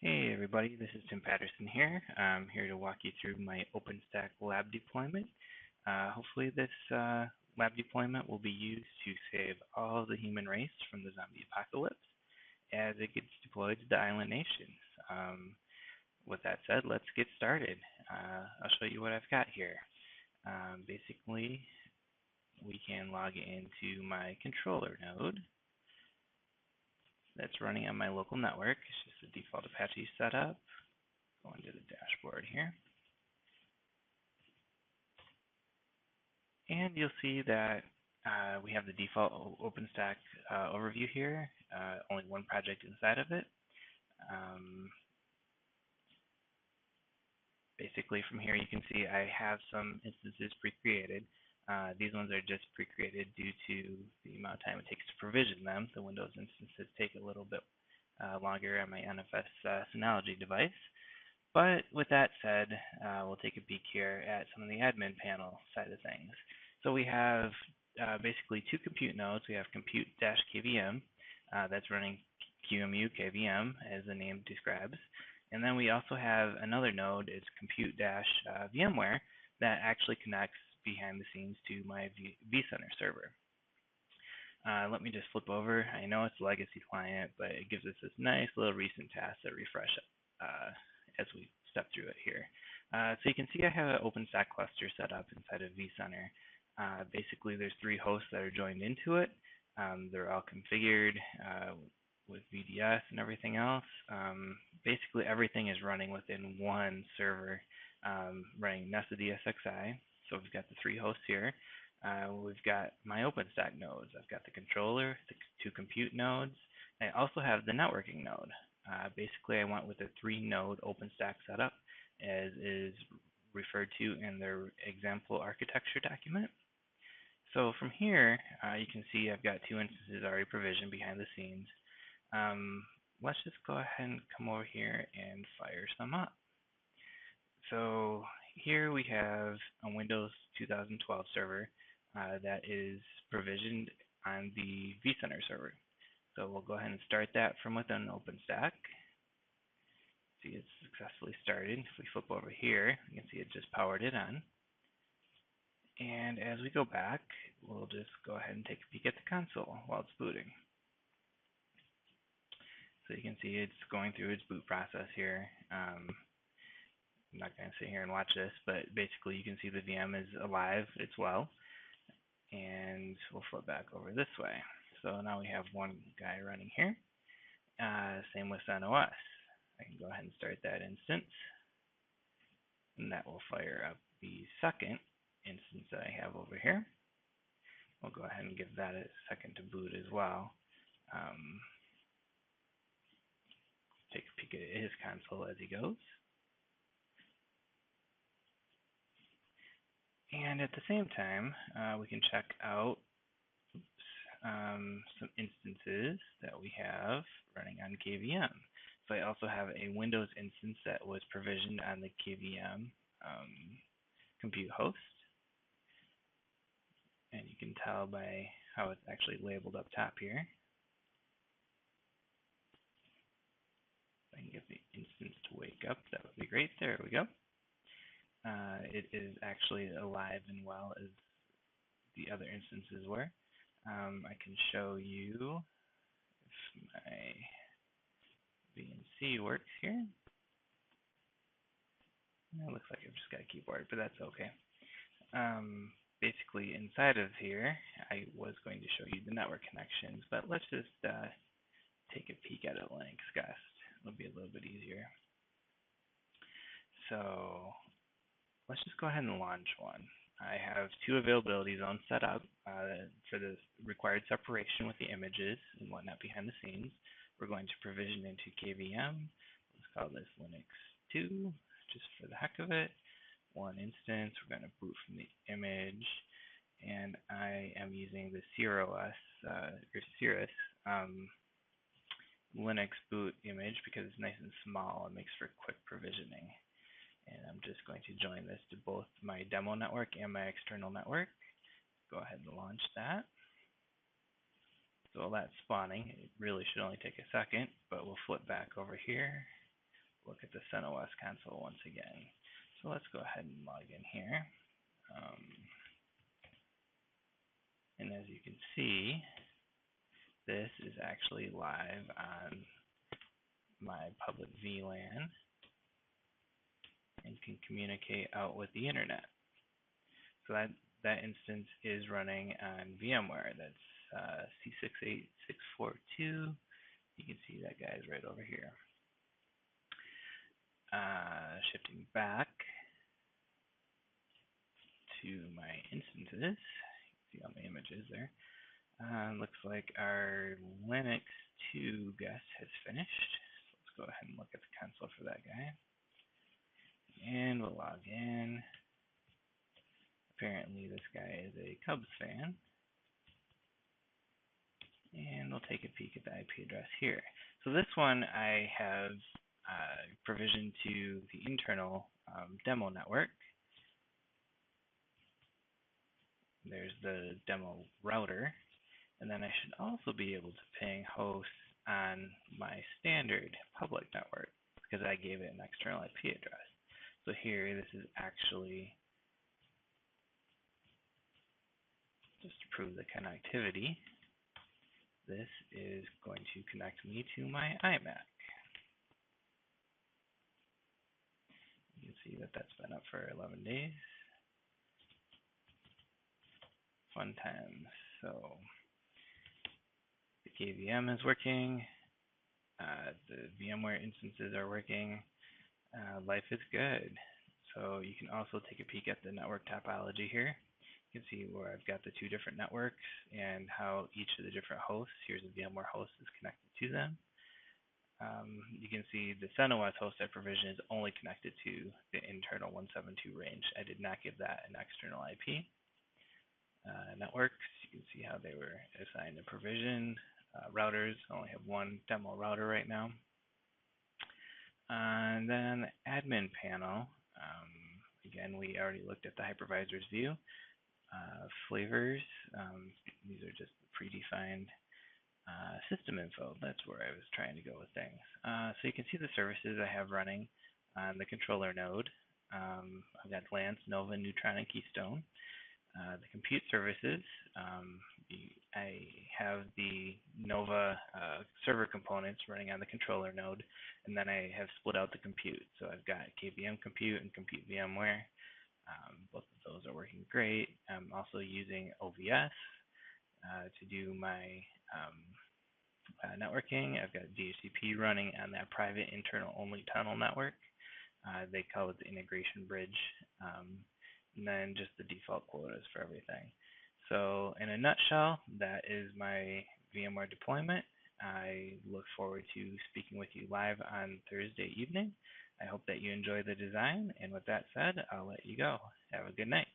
Hey everybody, this is Tim Patterson here. I'm here to walk you through my OpenStack lab deployment. Hopefully this lab deployment will be used to save all of the human race from the zombie apocalypse as it gets deployed to the island nations. With that said, let's get started. I'll show you what I've got here. Basically, we can log into my controller node that's running on my local network. It's just the default Apache setup. Go into the dashboard here. And you'll see that we have the default OpenStack overview here, only one project inside of it. Basically from here you can see I have some instances pre-created. These ones are just pre-created due to the amount of time it takes to provision them. The Windows instances take a little bit longer on my NFS Synology device. But with that said, we'll take a peek here at some of the admin panel side of things. So we have basically two compute nodes. We have compute-kvm that's running QEMU KVM as the name describes. And then we also have another node, it's compute-VMware, that actually connects behind the scenes to my vCenter server. Let me just flip over. I know it's a legacy client, but it gives us this nice little recent task that refresh as we step through it here. So you can see I have an OpenStack cluster set up inside of vCenter. Basically, there's 3 hosts that are joined into it. They're all configured with VDS and everything else. Basically, everything is running within one server, running nested ESXi. So we've got the 3 hosts here. We've got my OpenStack nodes. I've got the controller, the 2 compute nodes. I also have the networking node. Basically, I went with a 3-node OpenStack setup, as is referred to in their example architecture document. So from here, you can see I've got 2 instances already provisioned behind the scenes. Let's just go ahead and come over here and fire some up. So here we have a Windows 2012 server that is provisioned on the vCenter server. So we'll go ahead and start that from within OpenStack. See, it's successfully started. If we flip over here, you can see it just powered it on. And as we go back, we'll just go ahead and take a peek at the console while it's booting. So you can see it's going through its boot process here. I'm not going to sit here and watch this, but basically you can see the VM is alive, it's well. And we'll flip back over this way. So now we have one guy running here. Same with CentOS. I can go ahead and start that instance. And that will fire up the second instance that I have over here. We'll go ahead and give that a second to boot as well. Take a peek at his console as he goes. And at the same time, we can check out some instances that we have running on KVM. So I also have a Windows instance that was provisioned on the KVM compute host. And you can tell by how it's actually labeled up top here. If I can get the instance to wake up, that would be great. There we go. It is actually alive and well as the other instances were. I can show you if my VNC works here. It looks like I've just got a keyboard, but that's okay. Basically, inside of here, I was going to show you the network connections, but let's just take a peek at a Linux guest. It'll be a little bit easier. So let's just go ahead and launch one. I have 2 availability zones set up for the required separation with the images and whatnot behind the scenes. We're going to provision into KVM. Let's call this Linux 2, just for the heck of it. One instance, we're going to boot from the image, and I am using the Cirrus Linux boot image because it's nice and small and makes for quick provisioning. And I'm just going to join this to both my demo network and my external network. Go ahead and launch that. So while that's spawning, it really should only take a second, but we'll flip back over here. look at the CentOS console once again. So let's go ahead and log in here. And as you can see, this is actually live on my public VLAN and can communicate out with the internet. So that instance is running on VMware. That's C68642. You can see that guy's right over here. Shifting back to my instances, you can see all the images there. Looks like our Linux 2 guest has finished. So let's go ahead and look at the console for that guy. And we'll log in. Apparently this guy is a Cubs fan. And we'll take a peek at the IP address here. So this one I have provisioned to the internal demo network. There's the demo router. And then I should also be able to ping hosts on my standard public network because I gave it an external IP address. So here, this is actually just to prove the connectivity. This is going to connect me to my iMac. You can see that that's been up for 11 days. Fun times. So the KVM is working. The VMware instances are working. Life is good. So you can also take a peek at the network topology here. You can see where I've got the two different networks and how each of the different hosts, here's a VMware host, is connected to them. You can see the CentOS host I provision is only connected to the internal 172 range. I did not give that an external IP. Networks, you can see how they were assigned a provision. Routers, I only have one demo router right now. And then the admin panel, again, we already looked at the hypervisor's view. Flavors, these are just predefined system info. That's where I was trying to go with things. So you can see the services I have running on the controller node. I've got Lance, Nova, Neutron, and Keystone. The compute services, I have the Nova server components running on the controller node, and then I have split out the compute. So I've got KVM compute and compute VMware. Both of those are working great. I'm also using OVS to do my networking. I've got DHCP running on that private internal only tunnel network. They call it the integration bridge. And then just the default quotas for everything. So in a nutshell, that is my VMware deployment. I look forward to speaking with you live on Thursday evening. I hope that you enjoy the design, and with that said, I'll let you go. Have a good night.